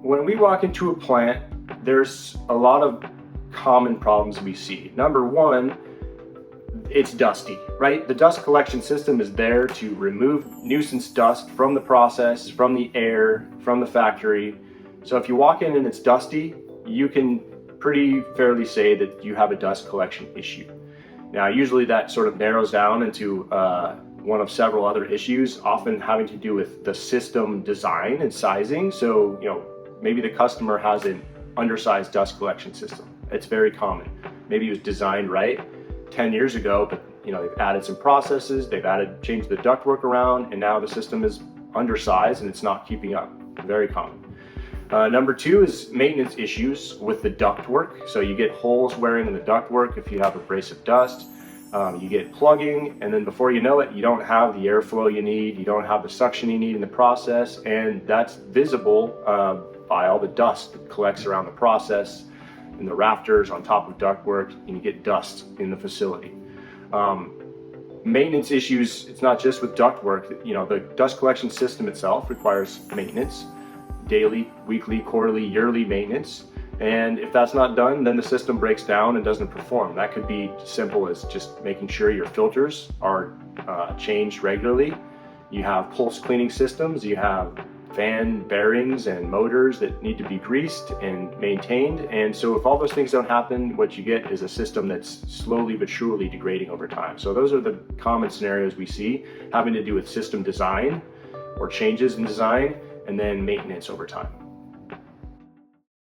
when we walk into a plant, there's a lot of common problems we see. Number one, it's dusty, right? The dust collection system is there to remove nuisance dust from the process, from the air, from the factory. So if you walk in and it's dusty, you can pretty fairly say that you have a dust collection issue. Now, usually that sort of narrows down into one of several other issues, often having to do with the system design and sizing. So, maybe the customer has an undersized dust collection system. It's very common. Maybe it was designed right 10 years ago, but they've added some processes, they've changed the ductwork around, and now the system is undersized and it's not keeping up. Very common. Number two is maintenance issues with the ductwork. So you get holes wearing in the ductwork if you have abrasive dust. You get plugging, and then before you know it, you don't have the airflow you need, you don't have the suction you need in the process, and that's visible by all the dust that collects around the process, in the rafters, on top of ductwork, and you get dust in the facility. Maintenance issues, it's not just with ductwork. The dust collection system itself requires maintenance, daily, weekly, quarterly, yearly maintenance. And if that's not done, then the system breaks down and doesn't perform. That could be simple as just making sure your filters are changed regularly. You have pulse cleaning systems, you have fan bearings and motors that need to be greased and maintained. And so if all those things don't happen, what you get is a system that's slowly but surely degrading over time. So those are the common scenarios we see, having to do with system design or changes in design, and then maintenance over time.